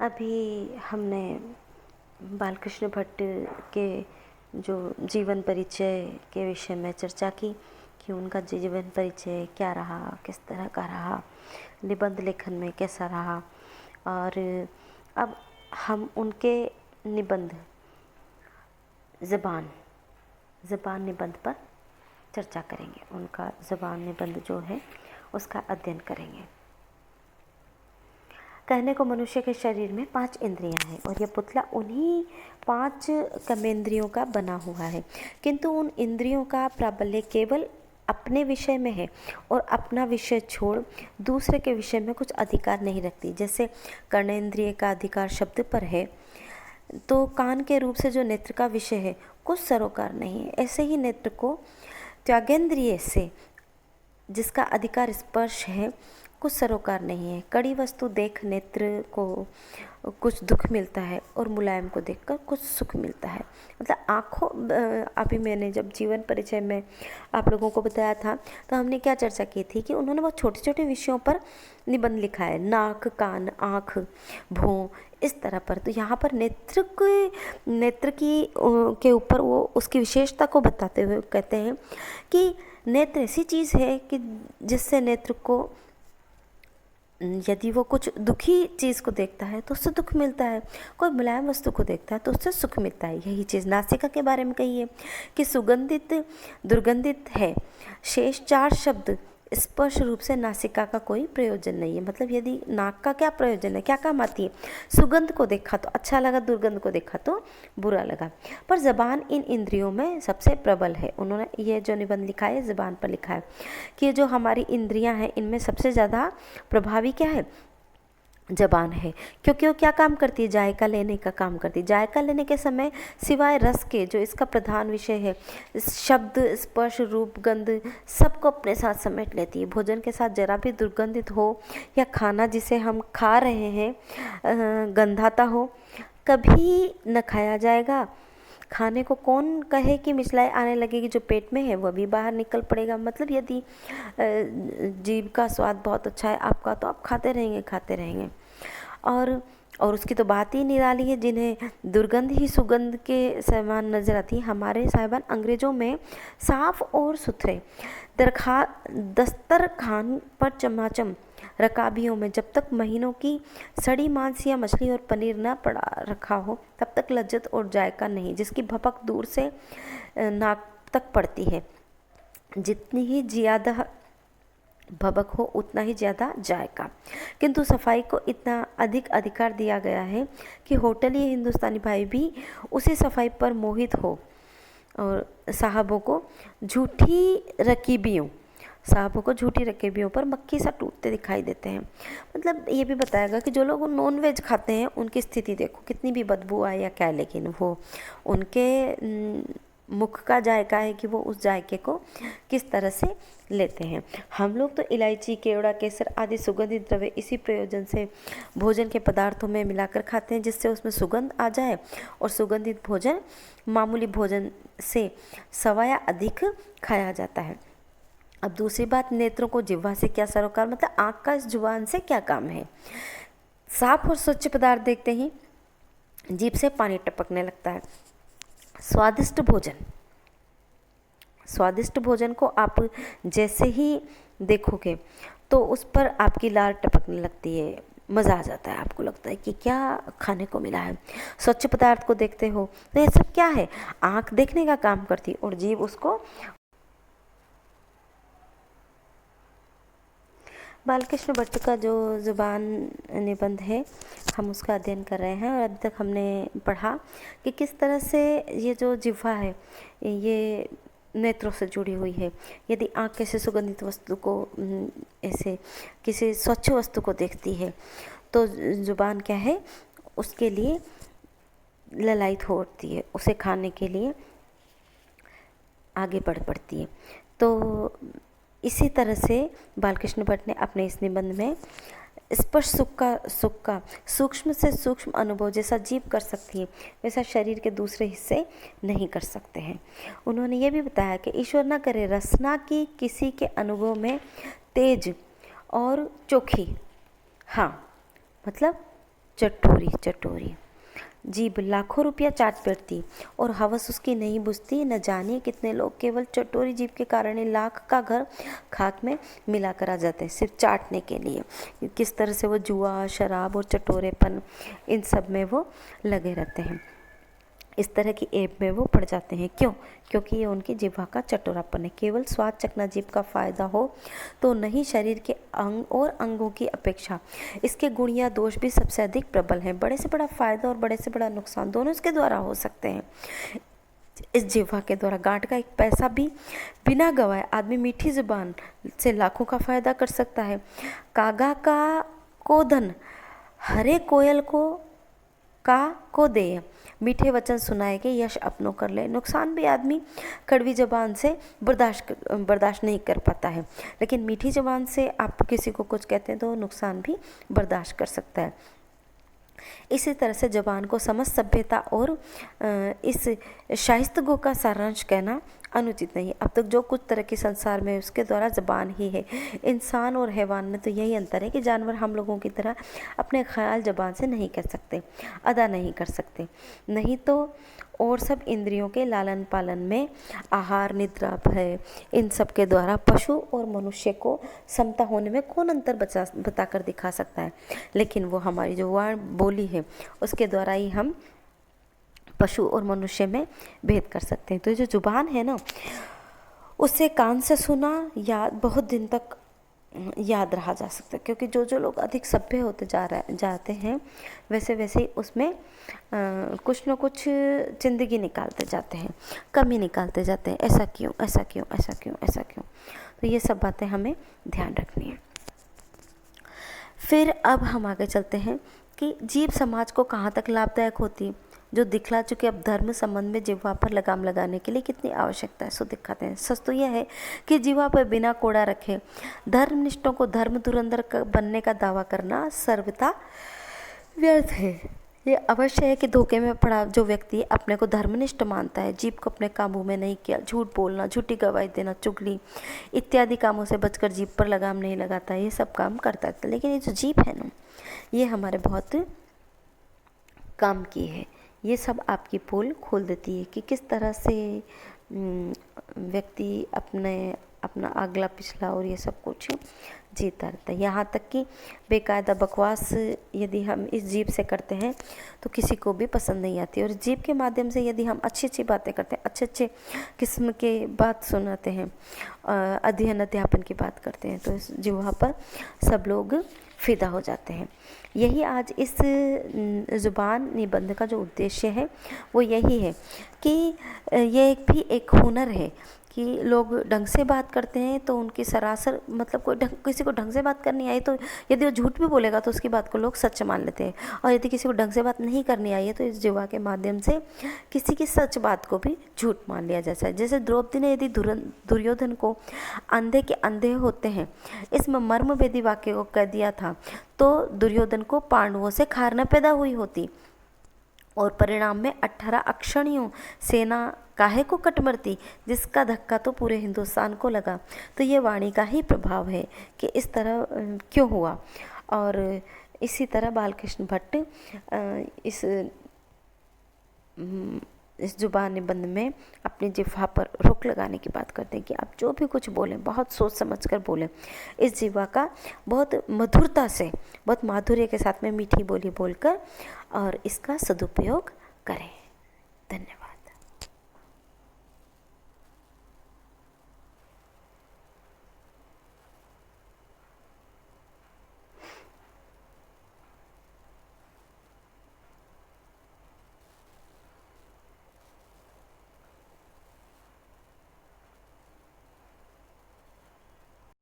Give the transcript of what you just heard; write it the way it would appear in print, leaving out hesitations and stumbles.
अभी हमने बालकृष्ण भट्ट के जो जीवन परिचय के विषय में चर्चा की कि उनका जीवन परिचय क्या रहा, किस तरह का रहा, निबंध लेखन में कैसा रहा। और अब हम उनके निबंध ज़बान निबंध पर चर्चा करेंगे। उनका ज़बान निबंध जो है उसका अध्ययन करेंगे। कहने को मनुष्य के शरीर में 5 इंद्रियां हैं और यह पुतला उन्हीं 5 कर्मेंद्रियों का बना हुआ है, किंतु उन इंद्रियों का प्राबल्य केवल अपने विषय में है और अपना विषय छोड़ दूसरे के विषय में कुछ अधिकार नहीं रखती। जैसे कर्णेंद्रिय का अधिकार शब्द पर है, तो कान के रूप से जो नेत्र का विषय है कुछ सरोकार नहीं है, ऐसे ही नेत्र को त्यागेंद्रिय से जिसका अधिकार स्पर्श है कुछ सरोकार नहीं है। कड़ी वस्तु देख नेत्र को कुछ दुख मिलता है और मुलायम को देखकर कुछ सुख मिलता है। मतलब आँखों, अभी मैंने जब जीवन परिचय में आप लोगों को बताया था तो हमने क्या चर्चा की थी कि उन्होंने बहुत छोटे छोटे विषयों पर निबंध लिखा है, नाक, कान, आँख, भौं, इस तरह पर। तो यहाँ पर नेत्र की के ऊपर वो उसकी विशेषता को बताते हुए कहते हैं कि नेत्र ऐसी चीज़ है कि जिससे नेत्र को, यदि वो कुछ दुखी चीज़ को देखता है तो उससे दुख मिलता है, कोई मुलायम वस्तु को देखता है तो उससे सुख मिलता है। यही चीज़ नासिका के बारे में कही है कि सुगंधित, दुर्गंधित है। शेष 4 शब्द स्पर्श रूप से नासिका का कोई प्रयोजन नहीं है। मतलब यदि नाक का क्या प्रयोजन है, क्या काम आती है? सुगंध को देखा तो अच्छा लगा, दुर्गंध को देखा तो बुरा लगा। पर ज़बान इन इंद्रियों में सबसे प्रबल है। उन्होंने ये जो निबंध लिखा है ज़बान पर लिखा है कि जो हमारी इंद्रियां हैं इनमें सबसे ज़्यादा प्रभावी क्या है? ज़बान है, क्योंकि वो क्या काम करती है? जायका लेने का काम करती है। जायका लेने के समय सिवाय रस के, जो इसका प्रधान विषय है, शब्द, स्पर्श, रूप, गंध, सबको अपने साथ समेट लेती है। भोजन के साथ जरा भी दुर्गंधित हो या खाना जिसे हम खा रहे हैं गंधाता हो, कभी न खाया जाएगा। खाने को कौन कहे कि मिचलाई आने लगेगी, जो पेट में है वह भी बाहर निकल पड़ेगा। मतलब यदि जीभ का स्वाद बहुत अच्छा है आपका तो आप खाते रहेंगे। और उसकी तो बात ही निराली है। जिन्हें दुर्गंध ही सुगंध के समान नजर आती है, हमारे साहिबान अंग्रेजों में साफ और सुथरे दस्तरखान पर चमाचम रकाबियों में जब तक महीनों की सड़ी मांस या मछली और पनीर न पड़ा रखा हो तब तक लज्जत और जायका नहीं, जिसकी भपक दूर से नाक तक पड़ती है। जितनी ही ज़्यादा भबक हो उतना ही ज़्यादा जायका। किंतु सफाई को इतना अधिक अधिकार दिया गया है कि होटली हिंदुस्तानी भाई भी उसी सफाई पर मोहित हो और साहबों को झूठी रकीबियों पर मक्खी सा टूटते दिखाई देते हैं। मतलब ये भी बताएगा कि जो लोग नॉन वेज खाते हैं उनकी स्थिति देखो, कितनी भी बदबू आए या क्या, लेकिन वो उनके मुख का जायका है कि वो उस जायके को किस तरह से लेते हैं। हम लोग तो इलायची, केवड़ा, केसर आदि सुगंधित द्रव्य इसी प्रयोजन से भोजन के पदार्थों में मिलाकर खाते हैं, जिससे उसमें सुगंध आ जाए और सुगंधित भोजन मामूली भोजन से सवाया अधिक खाया जाता है। अब दूसरी बात, नेत्रों को जिह्वा से क्या सरोकार, मतलब आँख का इस जुबान से क्या काम है? साफ और स्वच्छ पदार्थ देखते ही जीभ से पानी टपकने लगता है। स्वादिष्ट भोजन को आप जैसे ही देखोगे तो उस पर आपकी लार टपकने लगती है, मज़ा आ जाता है, आपको लगता है कि क्या खाने को मिला है। स्वच्छ पदार्थ को देखते हो तो ये सब क्या है? आँख देखने का काम करती है और जीभ उसको। बालकृष्ण भट्ट का जो ज़ुबान निबंध है हम उसका अध्ययन कर रहे हैं और अभी तक हमने पढ़ा कि किस तरह से ये जो जिह्वा है ये नेत्रों से जुड़ी हुई है। यदि आँख किसी सुगंधित वस्तु को, ऐसे किसी स्वच्छ वस्तु को देखती है तो ज़ुबान क्या है, उसके लिए ललायत होती है, उसे खाने के लिए आगे बढ़ पड़ती है। तो इसी तरह से बालकृष्ण भट्ट ने अपने इस निबंध में स्पर्श सुख का सूक्ष्म से सूक्ष्म अनुभव जैसा जीभ कर सकती है वैसा शरीर के दूसरे हिस्से नहीं कर सकते हैं। उन्होंने ये भी बताया कि ईश्वर न करे रसना की किसी के अनुभव में तेज और चोखी, हाँ मतलब चटोरी चटोरी। जीभ लाखों रुपया चाट बैठती और हवस उसकी नहीं बुझती। न जानिए कितने लोग केवल चटोरी जीभ के कारण ही लाख का घर खाक में मिला कर आ जाते हैं, सिर्फ चाटने के लिए। किस तरह से वो जुआ, शराब और चटोरेपन, इन सब में वो लगे रहते हैं, इस तरह की ऐप में वो पड़ जाते हैं। क्यों? क्योंकि ये उनकी जिह्वा का चटोरापन है। केवल स्वाद चखना जीभ का फायदा हो तो नहीं, शरीर के अंग और अंगों की अपेक्षा इसके गुण या दोष भी सबसे अधिक प्रबल हैं। बड़े से बड़ा फायदा और बड़े से बड़ा नुकसान दोनों इसके द्वारा हो सकते हैं। इस जिह्वा के द्वारा गांठ का एक पैसा भी बिना गवाए आदमी मीठी जुबान से लाखों का फायदा कर सकता है। कागा का को धन हरे कोयल को दे, मीठे वचन सुनाए के यश अपनों कर ले। नुकसान भी आदमी कड़वी जबान से बर्दाश्त नहीं कर पाता है, लेकिन मीठी जबान से आप किसी को कुछ कहते हैं तो नुकसान भी बर्दाश्त कर सकता है। इसी तरह से जबान को समस्त सभ्यता और इस शाइस्तगो का सारांश कहना अनुचित नहीं। अब तक जो कुछ तरक्की संसार में उसके द्वारा जबान ही है। इंसान और हैवान में तो यही अंतर है कि जानवर हम लोगों की तरह अपने ख्याल जबान से नहीं कह सकते, अदा नहीं कर सकते। नहीं तो और सब इंद्रियों के लालन पालन में, आहार, निद्रा, भय, इन सब के द्वारा पशु और मनुष्य को समता होने में कौन अंतर बताकर दिखा सकता है। लेकिन वो हमारी जो वाणी बोली है उसके द्वारा ही हम पशु और मनुष्य में भेद कर सकते हैं। तो जो जुबान है ना, उससे कान से सुना याद बहुत दिन तक याद रहा जा सकता है, क्योंकि जो लोग अधिक सभ्य होते जाते हैं वैसे वैसे ही उसमें कुछ न कुछ जिंदगी निकालते जाते हैं, कमी निकालते जाते हैं। ऐसा क्यों, ऐसा क्यों, ऐसा क्यों, ऐसा क्यों? तो ये सब बातें हमें ध्यान रखनी है। फिर अब हम आगे चलते हैं कि जीभ समाज को कहाँ तक लाभदायक होती, जो दिखला चुके। अब धर्म संबंध में जिह्वा पर लगाम लगाने के लिए कितनी आवश्यकता है सो दिखाते हैं। सच तो यह है कि जिह्वा पर बिना कोड़ा रखे धर्मनिष्ठों को धर्म धुरंधर बनने का दावा करना सर्वथा व्यर्थ है। ये अवश्य है कि धोखे में पड़ा जो व्यक्ति अपने को धर्मनिष्ठ मानता है, जीभ को अपने काबू में नहीं किया, झूठ बोलना, झूठी गवाही देना, चुगली इत्यादि कामों से बचकर जीभ पर लगाम नहीं लगाता, ये सब काम करता है। लेकिन ये जो जीभ है ना, ये हमारे बहुत काम की है। ये सब आपकी पोल खोल देती है कि किस तरह से व्यक्ति अपना अगला पिछला और ये सब कुछ जीता रहता है। यहाँ तक कि बेकायदा बकवास यदि हम इस जीभ से करते हैं तो किसी को भी पसंद नहीं आती। और जीभ के माध्यम से यदि हम अच्छी अच्छी बातें करते हैं, अच्छे अच्छे किस्म के बात सुनाते हैं, अध्ययन अध्यापन की बात करते हैं, तो इस जिह्वा पर सब लोग फिदा हो जाते हैं। यही आज इस ज़ुबान निबंध का जो उद्देश्य है वो यही है कि ये भी एक हुनर है कि लोग ढंग से बात करते हैं तो उनकी सरासर मतलब किसी को ढंग से बात करनी आई तो यदि वो झूठ भी बोलेगा तो उसकी बात को लोग सच मान लेते हैं, और यदि किसी को ढंग से बात नहीं करनी आई है तो इस जिह्वा के माध्यम से किसी की सच बात को भी झूठ मान लिया जाता है। जैसे द्रौपदी ने यदि दुर्योधन को अंधे के अंधे होते हैं इस मर्मभेदी वाक्य को कह दिया था तो दुर्योधन को पांडवों से खार न पैदा हुई होती, और परिणाम में 18 अक्षणियों सेना काहे को कट मरती, जिसका धक्का तो पूरे हिंदुस्तान को लगा। तो ये वाणी का ही प्रभाव है कि इस तरह क्यों हुआ। और इसी तरह बालकृष्ण भट्ट इस जुबान निबंध में अपनी जिह्वा पर रोक लगाने की बात करते हैं कि आप जो भी कुछ बोलें बहुत सोच समझ कर बोलें। इस जिह्वा का बहुत मधुरता से, बहुत माधुर्य के साथ में मीठी बोली बोलकर और इसका सदुपयोग करें। धन्यवाद।